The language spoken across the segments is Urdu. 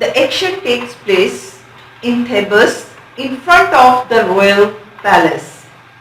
The action takes place in Thebes in front of the royal palace.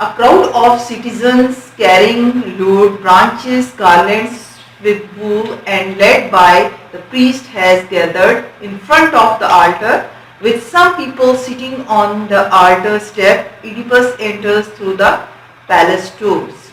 A crowd of citizens carrying loud branches, garlands with wool and led by the priest has gathered in front of the altar with some people sitting on the altar step. Oedipus enters through the palace doors.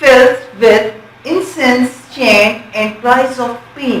filled with incense, chant and cries of pain.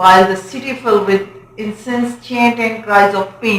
while the city filled with incense, chant and cries of pain.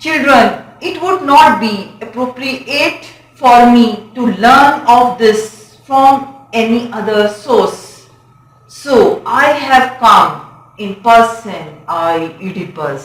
Children, it would not be appropriate for me to learn of this from any other source, so I have come in person. I Oedipus.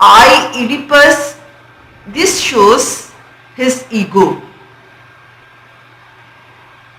I Oedipus. This shows his ego.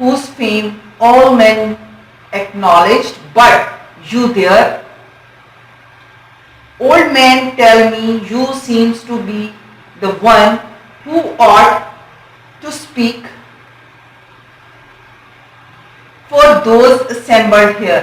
Whose fame all men acknowledged, but you there. Old men tell me you seems to be the one who ought to speak for those assembled here.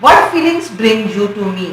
What feelings bring you to me?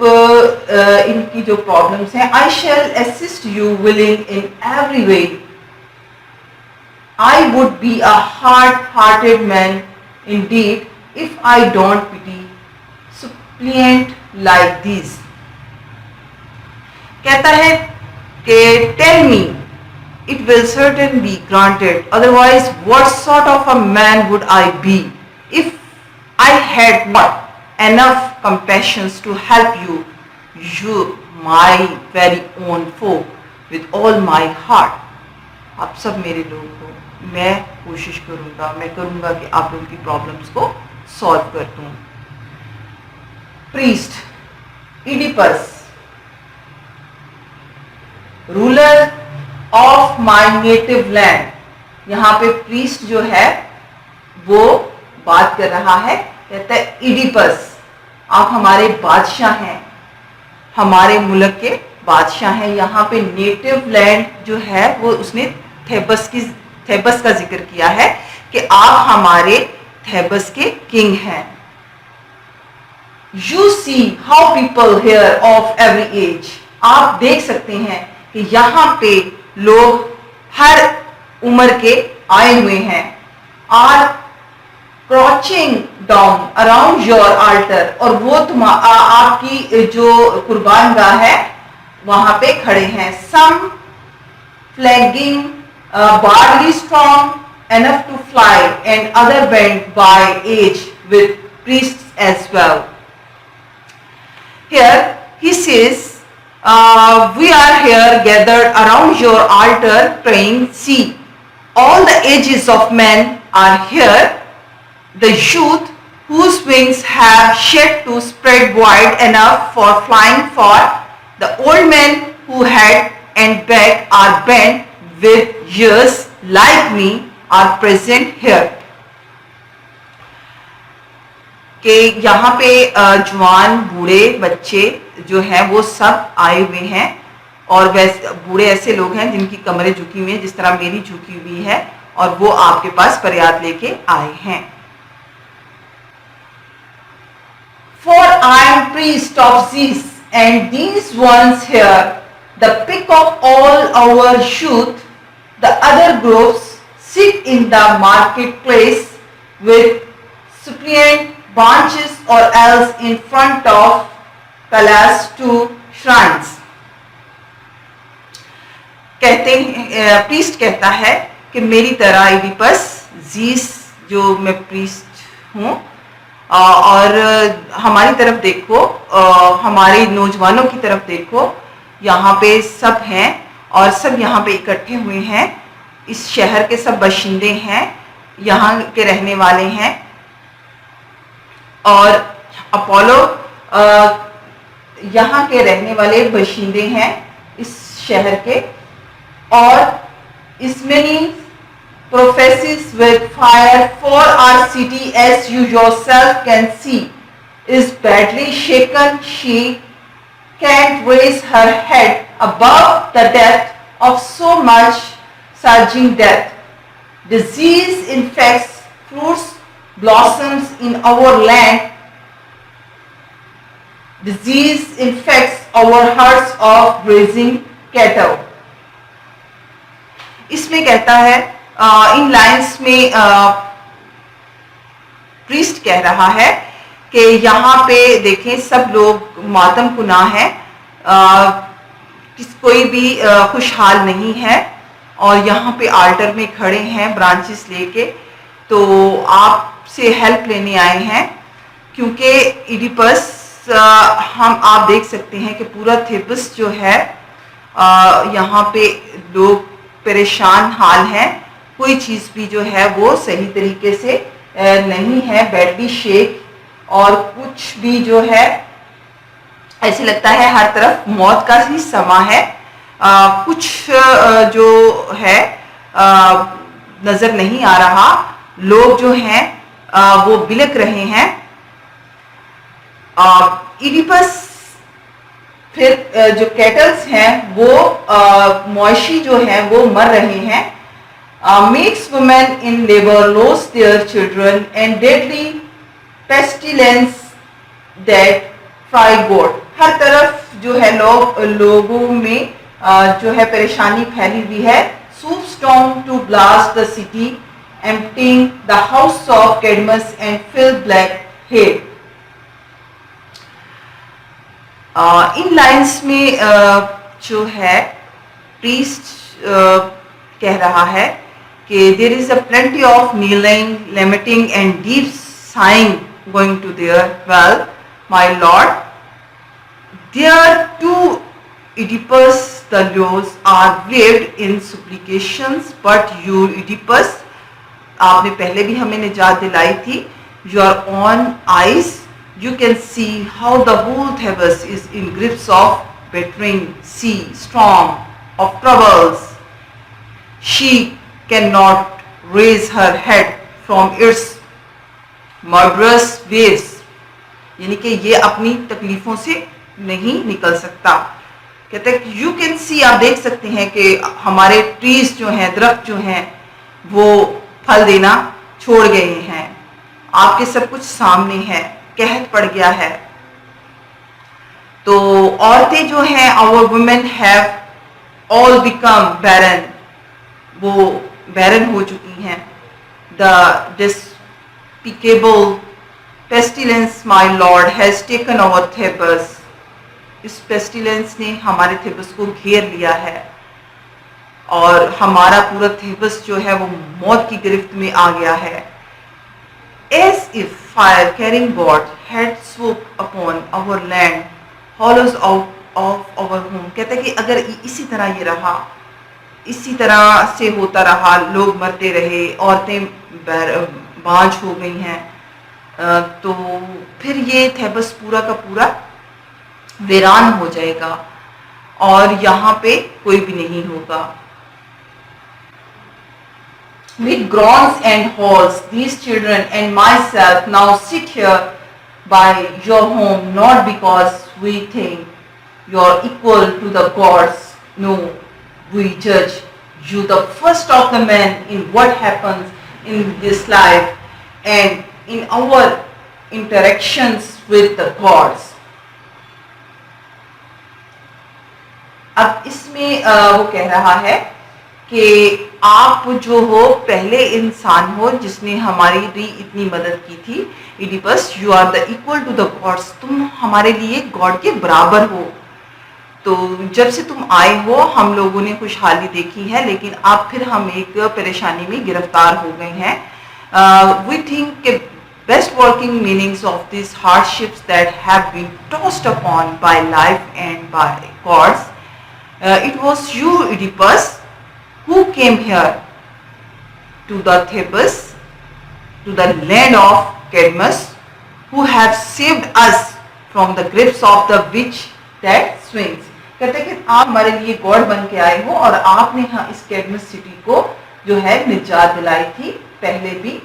ان کی جو پرابلمس ہیں. I shall assist you willing in every way. I would be a hard-hearted man indeed if I don't pity suppliant like these. کہتا ہے کہ tell me, it will certainly be granted. Otherwise, what sort of a man would I be if I had not enough compassion to help you, my very own folk, with all my heart. آپ سب میرے لوگ ہو, میں کوشش کروں گا کہ آپ لوگوں کی پرابلمس کو سالو کر دوں. Priest Oedipus, ruler of my native land. یہاں پہ پریسٹ جو ہے وہ بات کر رہا ہے, کہتا ہے ایڈیپس آپ ہمارے بادشاہ ہیں, ہمارے ملک کے بادشاہ ہیں. یہاں پہ نیٹو لینڈ جو ہے وہ اس نے تھیبس کا ذکر کیا ہے کہ آپ ہمارے تھیبس کے کنگ ہیں. You see how people here of every age. آپ دیکھ سکتے ہیں کہ یہاں پہ لوگ ہر عمر کے آئے ہوئے ہیں. Are crouching down around your altar, اور وہ آپ کی جو قربان گاہ ہے وہاں پہ کھڑے ہیں. سم فلیگنگ barley strong enough to fly, and other bent by age with priests as well. Here he says, we are here gathered around your altar praying. See, all the ages of men are here. The youth whose wings have shed to spread wide enough for flying, for the old men who had and back are bent with years like me are present here. کہ یہاں پہ جوان بوڑھے بچے جو ہیں وہ سب آئے ہوئے ہیں, اور ویسے بوڑھے ایسے لوگ ہیں جن کی کمریں جھکی ہوئی ہیں جس طرح میری جھکی ہوئی ہے, اور وہ آپ کے پاس فریاد لے کے آئے ہیں. For I am priest of these and these ones here, the pick of all our youth. The other groups sit in the marketplace with suppliant branches or else in front of palace to shrines. کہتے ہیں پریسٹ کہتا ہے کہ میری طرح ایڈیپس زیس جو میں پریسٹ ہوں, اور ہماری طرف دیکھو, ہمارے نوجوانوں کی طرف دیکھو, یہاں پہ سب ہیں اور سب یہاں پہ اکٹھے ہوئے ہیں. اس شہر کے سب باشندے ہیں, یہاں کے رہنے والے ہیں, اور اپولو یہاں کے رہنے والے باشندے ہیں اس شہر کے. اور اس many prophecies with fire, for our city, as you yourself can see, is badly shaken. She can't raise her head above the depth of so much surging death. Disease infects fruits, blossoms in our land. Disease infects our herds of grazing cattle. اس میں کہتا ہے ان لائنز میں پریسٹ کہہ رہا ہے کہ یہاں پہ دیکھیں سب لوگ ماتم کناں ہیں, کوئی بھی خوشحال نہیں ہے, اور یہاں پہ آلٹر میں کھڑے ہیں برانچز لے کے. تو آپ سے ہیلپ لینے آئے ہیں, کیونکہ ایڈیپس آپ دیکھ سکتے ہیں کہ پورا تھیبس جو ہے یہاں پہ لوگ پریشان حال ہیں, کوئی چیز بھی جو ہے وہ صحیح طریقے سے نہیں ہے, بیڈلی شیک, اور کچھ بھی جو ہے ایسے لگتا ہے ہر طرف موت کا ہی سما ہے. کچھ جو ہے نظر نہیں آ رہا, لوگ جو ہیں وہ بلک رہے ہیں. ایڈیپس پھر جو کیٹلز ہیں وہ مویشی جو ہیں وہ مر رہے ہیں. makes women in labor lose their children and deadly pestilence that fry God. ہر طرف جو ہے لوگوں میں جو ہے پریشانی پھیلی ہوئی ہے. Soup stormed to blast the city, emptying the house of Cadmus and filled Blackheath. In lines میں جو ہے پریسٹ کہہ رہا ہے کہ there is a plenty of kneeling, lamenting and deep sighing going to there. Well, my lord, there too Oedipus the laws are waived in supplications, but you Oedipus, آپ نے پہلے بھی ہمیں نجات دلائی تھی. Your own eyes you can see how the whole Thebes is in grips of battering sea, storm of troubles. She cannot raise her head from its murderous waves. یعنی کہ یہ اپنی تکلیفوں سے نہیں نکل سکتا. کہتے ہیں یو کین سی، آپ دیکھ سکتے ہیں کہ ہمارے ٹریز جو ہیں، درخت جو ہیں، وہ پھل دینا چھوڑ گئے ہیں. آپ کے سب کچھ سامنے ہے، قحط پڑ گیا ہے. تو عورتیں جو ہیں our women have all become barren، وہ بیرن ہو چکی ہیں. the despicable pestilence my lord has taken our Thebes، اس پیسٹیلنس نے ہمارے تھیبس کو گھیر لیا ہے اور ہمارا پورا تھیبس جو ہے وہ موت کی گرفت میں آ گیا ہے. As if fire carrying God had swooped upon our land, hollows out of our home. کہتا ہے کہ اگر اسی طرح یہ رہا، اسی طرح سے ہوتا رہا، لوگ مرتے رہے، عورتیں بانجھ ہو گئی ہیں، تو پھر یہ تھیبس پورا کا پورا ویران ہو جائے گا اور یہاں پہ کوئی بھی نہیں ہوگا. With groans and howls, these children and myself now sit here by your home, not because we think you are equal to the gods. No, we judge you the first of the men in what happens in this life and in our interactions with the gods. اب اس میں وہ کہہ رہا ہے کہ آپ جو ہو پہلے انسان ہو جس نے ہماری بھی اتنی مدد کی تھی. Oedipus you are the equal to the gods, تم ہمارے لیے گاڈ کے برابر ہو. تو جب سے تم آئے ہو ہم لوگوں نے خوشحالی دیکھی ہے، لیکن اب پھر ہم ایک پریشانی میں گرفتار ہو گئے ہیں. وی تھنک کہ best working meanings of these hardships that have been tossed upon by life and by gods. It was you, Oedipus, who came here to the Thebes, to the land of Cadmus, who have saved us from the grips of the witch that swings. کہتے کہ آپ ہمارے لیے گاڈ بن کے آئے ہو اور آپ نے اس کیڈمس سٹی کو جو ہے نجات دلائی تھی پہلے بھی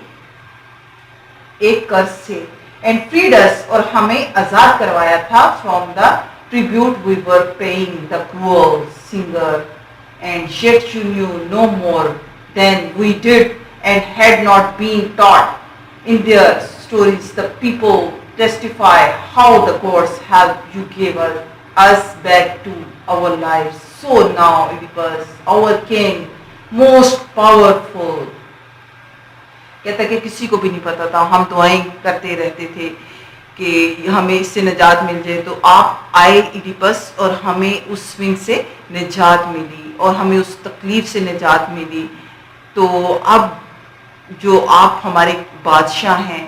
ایک قرض سے. And freed us، اور ہمیں آزاد کروایا تھا from the tribute we were paying the cruel singer, and yet you knew no more than we did and had not been taught in their stories. The people testify how the gods helped you gave us back to our lives. So now Oedipus, our king, most powerful. کہتا کہ کسی کو بھی نہیں پتا تھا، ہم دعائیں کرتے رہتے تھے کہ ہمیں اس سے نجات مل جائے. تو آپ آئے ایڈیپس اور ہمیں اس سوئنگ سے نجات ملی اور ہمیں اس تکلیف سے نجات ملی. تو اب جو آپ ہمارے بادشاہ ہیں،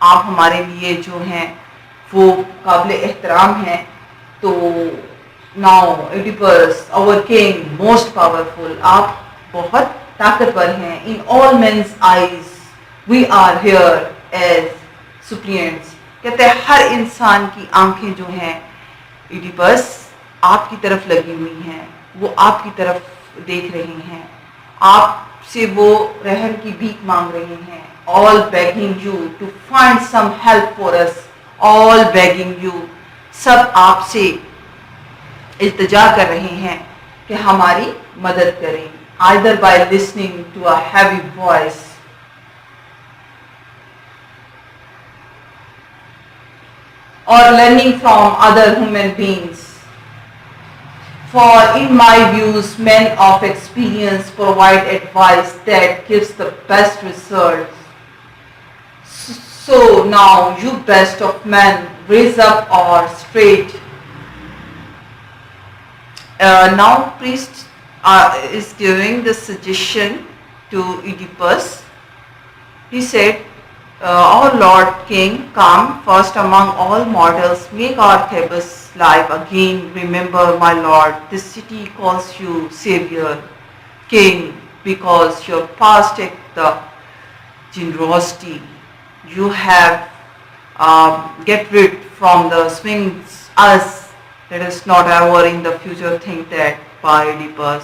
آپ ہمارے لیے جو ہیں وہ قابل احترام ہیں. تو now Oedipus our king most powerful، آپ بہت طاقتور ہیں. in all men's eyes we are here as suppliants. کہتے ہیں ہر انسان کی آنکھیں جو ہیں ایڈیپس آپ کی طرف لگی ہوئی ہیں، وہ آپ کی طرف دیکھ رہی ہیں، آپ سے وہ رحم کی بھیک مانگ رہی ہیں. all begging you to find some help for us. all begging you، سب آپ سے التجا کر رہے ہیں کہ ہماری مدد کریں. either by listening to a heavy voice. or learning from other human beings. For in my views, men of experience provide advice that gives the best results. So now, you best of men, raise up or straight. Now priest is giving the suggestion to Oedipus. He said, our Lord King, come first among all mortals, make our Thebes live again. Remember, my Lord, this city calls you Savior, King, because your past act the generosity. You have get rid from the swings us. Let us not ever in the future think that by Oedipus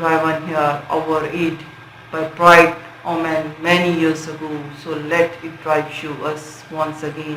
driven here over it by pride, O man, many years ago. So let it drive you us once again.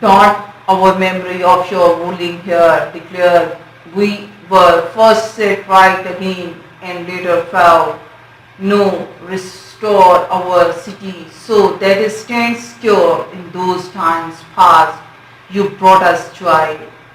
Don't our memory of your ruling here declare we were first set right again and later fell. No, restore our city so that it stands secure in those times past. You brought us joy.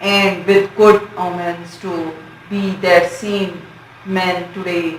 And with good omens to be that same man today.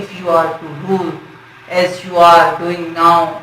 If you are to rule as you are doing now,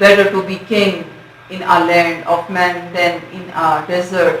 better to be king in a land of men than in a desert,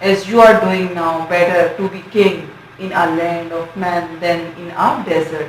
As you are doing now, better to be king in a land of man than in a desert.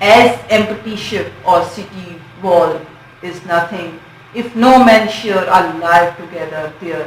As empty ship or city wall is nothing if no men share a life together there.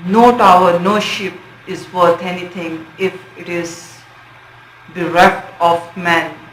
no tower, no ship is worth anything if it is bereft of man.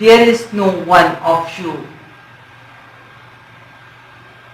there is no one of you.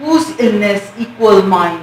Whose illness equal mine,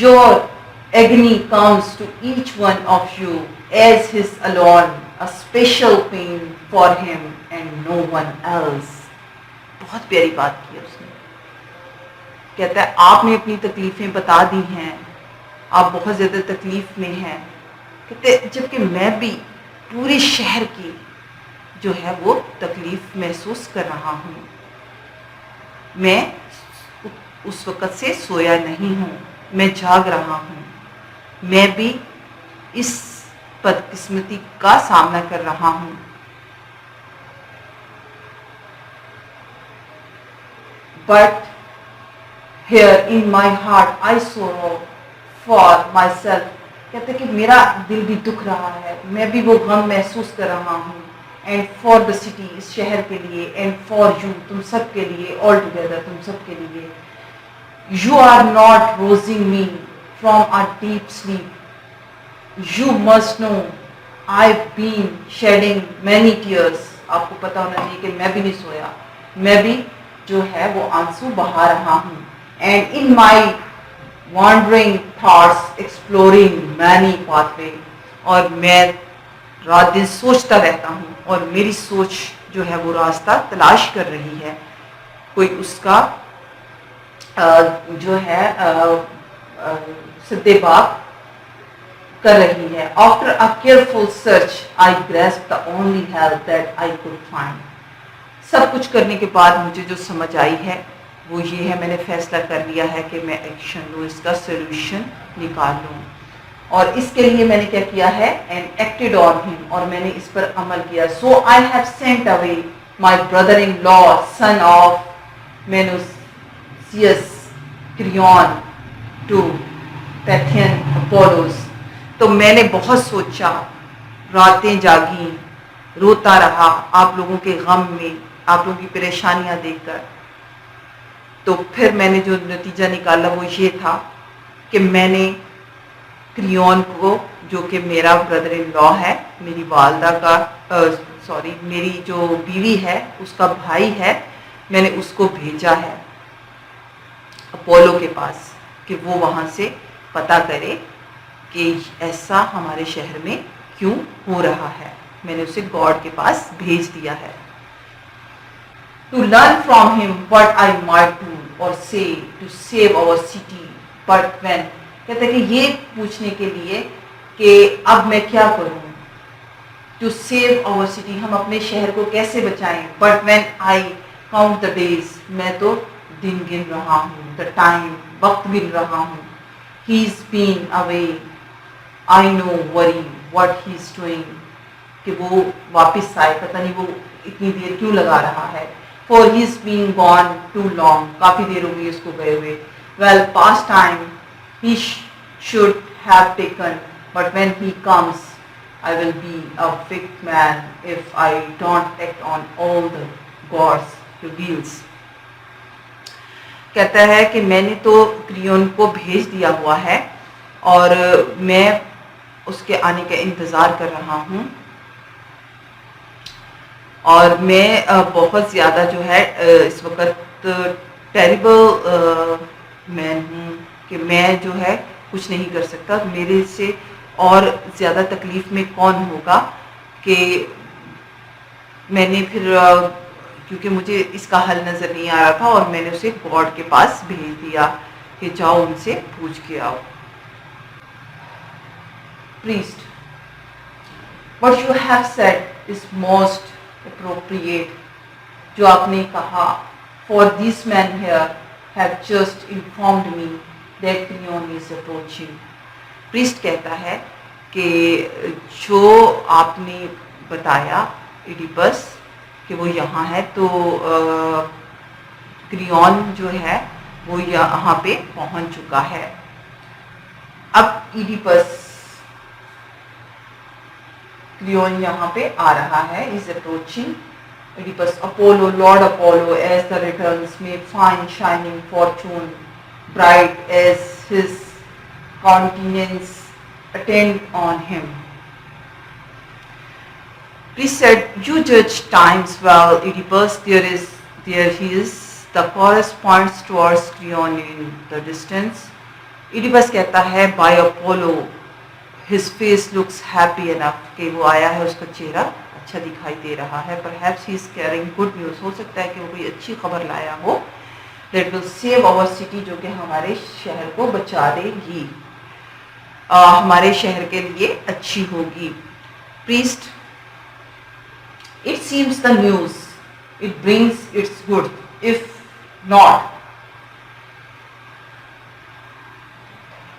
Your agony comes to each one of you as his alone, a special pain for him and no one else. بہت پیاری بات کی اس نے. کہتا ہے آپ نے اپنی تکلیفیں بتا دی ہیں, آپ بہت زیادہ تکلیف میں ہیں. کہتے جبکہ میں بھی پورے شہر کی جو ہے وہ تکلیف محسوس کر رہا ہوں. میں اس وقت سے سویا نہیں ہوں, میں جاگ رہا ہوں. میں بھی اس بدقسمتی کا سامنا کر رہا ہوں. But here in my heart I sorrow for myself. کہتے کہ میرا دل بھی دکھ رہا ہے, میں بھی وہ غم محسوس کر رہا ہوں. And for the city, اس شہر کے لیے, and for you, تم سب کے لیے, all together, تم سب کے لیے. You are not rousing me from a deep sleep. You must know I've been shedding many tears. آپ کو پتا ہونا چاہیے کہ میں بھی نہیں سویا, میں بھی جو ہے وہ آنسو بہا رہا ہوں. And in my wandering thoughts, exploring many pathways, اور میں رات دن سوچتا رہتا ہوں اور میری سوچ جو ہے وہ راستہ تلاش کر رہی ہے, کوئی اس کا جو ہے سدے باب کر رہی ہے. After a careful search, I grasped the only help that I could find. سب کچھ کرنے کے بعد مجھے جو سمجھ آئی ہے وہ یہ ہے, میں نے فیصلہ کر لیا ہے کہ میں ایکشن لوں, اس کا سولوشن نکال لوں. اور اس کے لیے میں نے کیا کیا ہے, and acted on him, اور میں نے اس پر عمل کیا. So I have sent away my brother-in-law, son of Menocius, Creon, to Pythian Apollos. تو میں نے بہت سوچا, راتیں جاگیں, روتا رہا آپ لوگوں کے غم میں, آپ لوگوں کی پریشانیاں دیکھ کر. تو پھر میں نے جو نتیجہ نکالا وہ یہ تھا کہ میں نے کریون کو, جو کہ میرا بردر ان لا ہے, میری والدہ کا میری جو بیوی ہے اس کا بھائی ہے, میں نے اس کو بھیجا ہے اپولو کے پاس کہ وہ وہاں سے پتہ کرے کہ ایسا ہمارے شہر میں کیوں ہو رہا ہے. میں نے اسے گاڈ کے پاس بھیج دیا ہے. To learn from him what I might do or say to save our city. But when, کہتے ہیں کہ یہ پوچھنے کے لیے کہ اب میں کیا کروں, to save our city, ہم اپنے شہر کو کیسے بچائیں. But when I count the days, میں تو دن گن رہا ہوں, the time, وقت گن رہا ہوں. He's been away, I know worry what he's doing, کہ وہ واپس آئے, پتہ نہیں وہ اتنی دیر کیوں لگا رہا ہے. For he's been gone too long, کافی دیر ہو گئی اس کو گئے ہوئے. Well, past time he should have taken, but when he comes, I will be a weak man if I don't act on all the God's reveals. کہتا ہے کہ میں نے تو کریون کو بھیج دیا ہوا ہے اور میں اس کے آنے کا انتظار کر رہا ہوں, اور میں بہت زیادہ جو ہے اس وقت ٹیریبل مین ہوں کہ میں جو ہے کچھ نہیں کر سکتا. میرے سے اور زیادہ تکلیف میں کون ہوگا. کہ میں نے پھر کیونکہ مجھے اس کا حل نظر نہیں آ رہا تھا, اور میں نے اسے گاڈ کے پاس بھیج دیا کہ جاؤ ان سے پوچھ کے آؤ. Priest, what you have said is most appropriate. جو آپ نے کہا, for these men here have just informed me that Creon is approaching. Priest کہتا ہے کہ جو آپ نے بتایا ایڈیپس کہ وہ یہاں ہے, تو کریون جو ہے وہ یہاں پہ پہنچ چکا ہے. اب ایڈیپس, کریون یہاں پہ آ رہا ہے, is approaching. Oedipus, Apollo, Lord Apollo, as the returns may find shining fortune, bright as his countenance attend on him. Priest said, you judge times well, Oedipus. There he is. The chorus points towards Creon in the distance. Oedipus کہتا ہے by Apollo his face looks happy enough کہ وہ آیا ہے اس کا چہرہ اچھا دکھائی دے رہا ہے. perhaps he is carrying good news. ہو سکتا ہے کہ وہ کوئی اچھی خبر لایا ہو. that will save our city جو کہ ہمارے شہر کو بچا دے گی, ہمارے شہر کے لیے اچھی ہوگی. priest it seems the news it brings its good if not.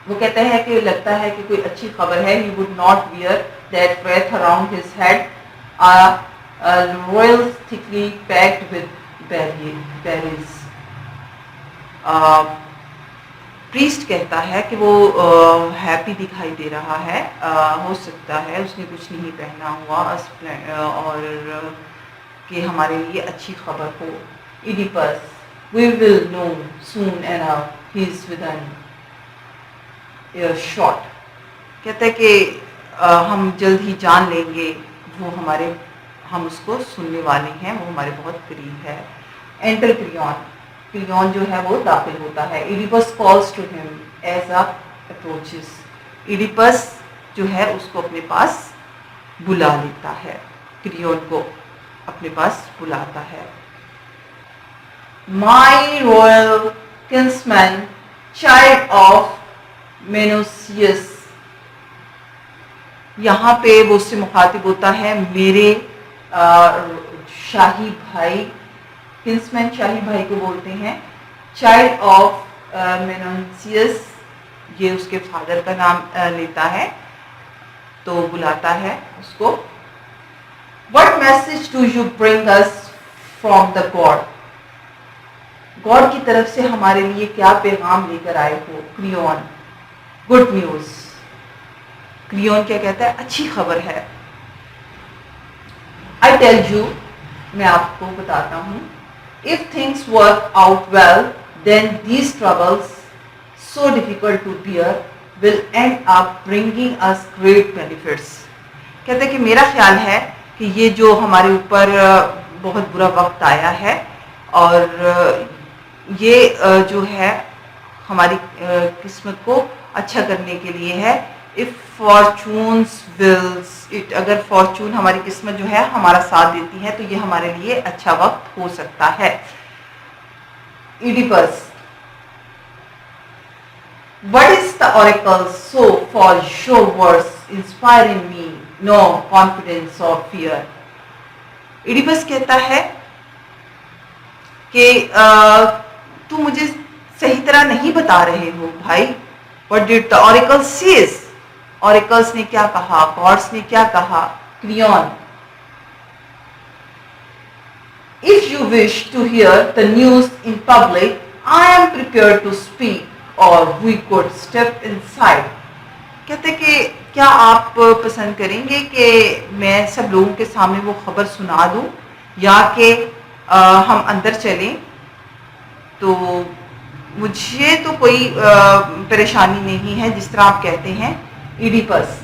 وہ کہتا ہے کہ لگتا ہے کہ کوئی اچھی خبر ہے. he would not wear that wreath around his head, royal thickly packed with berries. Priest کہتا ہے کہ وہ ہیپی دکھائی دے رہا ہے. ہو سکتا ہے اس نے کچھ نہیں پہنا ہوا اور کہ ہمارے لیے اچھی خبر ہو. Oedipus we will know soon enough he is within earshot. کہتا ہے کہ ہم جلد ہی جان لیں گے, وہ ہم اس کو سننے والے ہیں, وہ ہمارے بہت قریب ہے. enter کریون جو ہے وہ داخل ہوتا ہے. Oedipus calls to him as approaches. Oedipus جو ہے اس کو اپنے پاس بلا لیتا ہے, کریون کو اپنے پاس بلاتا ہے. my royal kinsman, child of Menocius. یہاں پہ وہ اس سے مخاطب ہوتا ہے میرے شاہی بھائی. کنسمین شاہی بھائی کو بولتے ہیں. چائلڈ آف مینونسیس یہ اس کے فادر کا نام لیتا ہے, تو بلاتا ہے اس کو. What message do you bring us from the God? God کی طرف سے ہمارے لیے کیا پیغام لے کر آئے ہو. کریون گڈ نیوز. کریون کیا کہتا ہے, اچھی خبر ہے. I tell you میں آپ کو بتاتا ہوں. If things work out well, then these troubles, so difficult to bear, will end up bringing us great benefits. کہتے ہیں کہ میرا خیال ہے کہ یہ جو ہمارے اوپر بہت برا وقت آیا ہے اور یہ جو ہے ہماری قسمت کو اچھا کرنے کے لیے ہے. If fortunes wills it, اگر فارچون ہماری قسمت جو ہے ہمارا ساتھ دیتی ہے تو یہ ہمارے لیے اچھا وقت ہو سکتا ہے. Oedipus What is the oracle so for your words inspire in me no confidence or fear. Oedipus کہتا ہے کہ تو مجھے صحیح طرح نہیں بتا رہے ہو بھائی. What did the oracle says? Oracles نے کیا کہا, gods نے کیا کہا. کریون If you wish to hear the news in public, I am prepared to speak, or we could step inside. کہتے کہ کیا آپ پسند کریں گے کہ میں سب لوگوں کے سامنے وہ خبر سنا دوں یا کہ ہم اندر چلیں. تو مجھے تو کوئی پریشانی نہیں ہے جس طرح آپ کہتے ہیں. ایڈیپس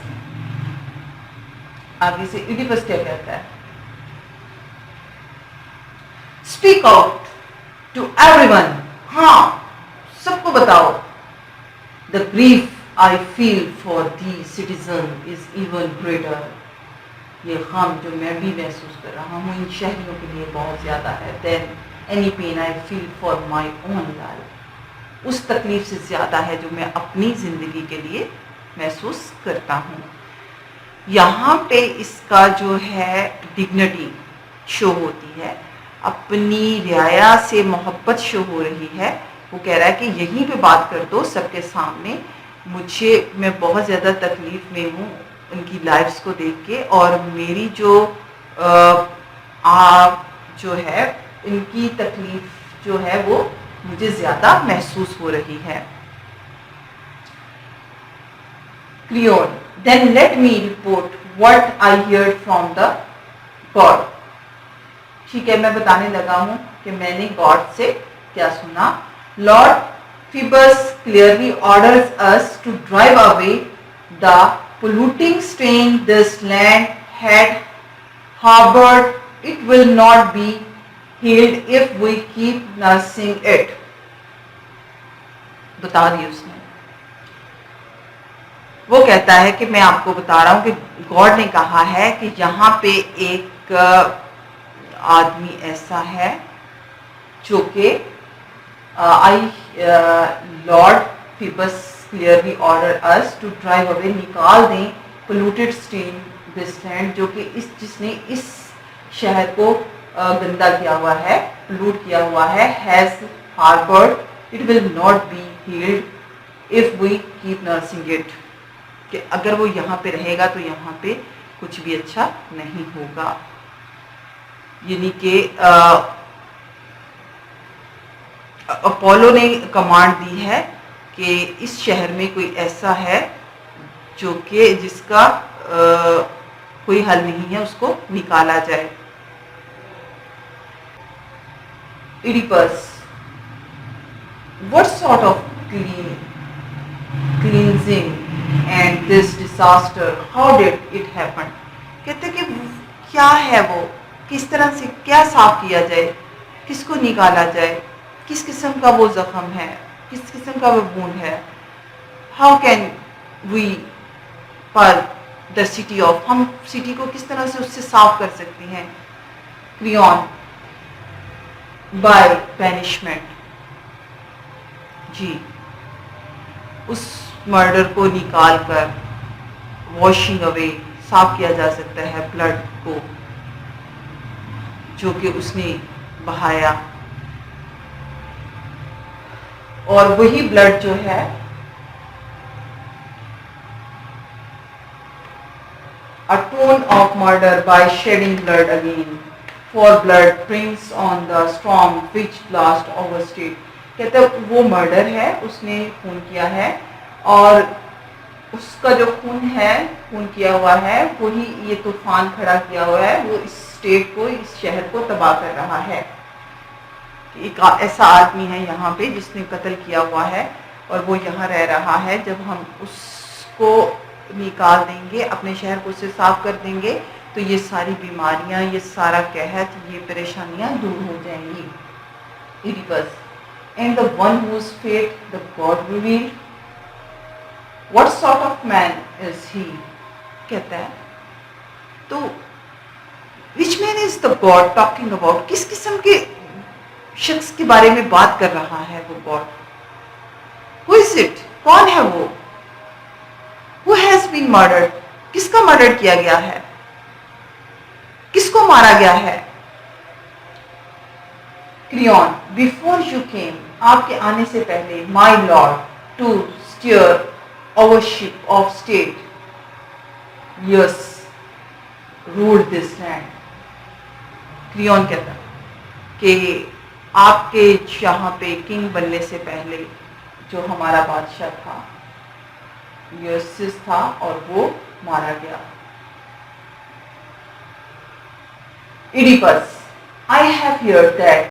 آگے سے ایڈیپس کیا کہتا ہے. Speak out to everyone. ہاں سب کو بتاؤ. The grief I feel for the citizen is even greater. یہ غم جو میں بھی محسوس کر رہا ہوں ان شہریوں کے لیے بہت زیادہ ہے. Than any pain I feel for my own life. اس تکلیف سے زیادہ ہے جو میں اپنی زندگی کے لیے محسوس کرتا ہوں. یہاں پہ اس کا جو ہے ڈگنیٹی شو ہوتی ہے, اپنی رعایا سے محبت شو ہو رہی ہے. وہ کہہ رہا ہے کہ یہیں پہ بات کر دو سب کے سامنے. میں بہت زیادہ تکلیف میں ہوں ان کی لائفز کو دیکھ کے, اور میری جو جو ہے ان کی تکلیف جو ہے وہ مجھے زیادہ محسوس ہو رہی ہے. کریون then let me report what I heard from the God. ٹھیک ہے, میں بتانے لگا ہوں کہ میں نے گاڈ سے کیا سنا. Lord Phoebus clearly orders us to drive away the polluting strain this land had harbored. It will not be healed if we keep nursing it. بتا دی اس نے وہ کہتا ہے کہ میں آپ کو بتا رہا ہوں کہ گاڈ نے کہا ہے کہ یہاں پہ ایک آدمی ایسا ہے جو کہ lord Phoebus clearly order us to drive away, نکال دیں پولوٹیڈ اسٹین دس لینڈ، جو کہ جس نے اس شہر کو گندا کیا ہوا ہے، پلوٹ کیا ہوا ہے، has harboured it will not be healed if we keep nursing it, کہ اگر وہ یہاں پہ رہے گا تو یہاں پہ کچھ بھی اچھا نہیں ہوگا. یعنی کہ اپولو نے کمانڈ دی ہے کہ اس شہر میں کوئی ایسا ہے جو کہ جس کا کوئی حل نہیں ہے، اس کو نکالا جائے. Oedipus what sort of cleansing and this disaster, how did it happen؟ کہتے کہ کیا ہے وہ، کس طرح سے کیا صاف کیا جائے، کس کو نکالا جائے، کس قسم کا وہ زخم ہے، کس قسم کا وہ وونڈ ہے. how can we purge the city of، ہم سٹی کو کس طرح سے اس سے صاف کر سکتے ہیں. کریون by banishment، جی اس مرڈر کو نکال کر واشنگ اوے، صاف کیا جا سکتا ہے بلڈ کو جو کہ اس نے بہایا، اور وہی بلڈ جو ہے atone of murder by shedding blood again, for blood brings on the storm which blast over state. کہتے وہ مرڈر ہے، اس نے خون کیا ہے، اور اس کا جو خون ہے، خون کیا ہوا ہے، وہی یہ طوفان کھڑا کیا ہوا ہے، وہ اس اسٹیٹ کو، اس شہر کو تباہ کر رہا ہے. ایک ایسا آدمی ہے یہاں پہ جس نے قتل کیا ہوا ہے اور وہ یہاں رہ رہا ہے. جب ہم اس کو نکال دیں گے، اپنے شہر کو اس سے صاف کر دیں گے، تو یہ ساری بیماریاں، یہ سارا قحط، یہ پریشانیاں دور ہو جائیں گی. Oedipus and the one whose fate the God revealed, what sort of man is he؟ کہتا ہے تو which man is the God talking about؟ کس قسم کے شخص کے بارے میں بات کر رہا ہے وہ God؟ who is it؟ کون ہے وہ؟ who has been murdered؟ کس کا مرڈر کیا گیا ہے، کس کو مارا گیا ہے. کریون before you came، آپ کے آنے سے پہلے، my lord to steer our ship of state، yes ruled this land. کریون کہتا کہ آپ کے یہاں پہ کنگ بننے سے پہلے جو ہمارا بادشاہ تھا یوسس تھا، اور وہ مارا گیا. Oedipus I have heard that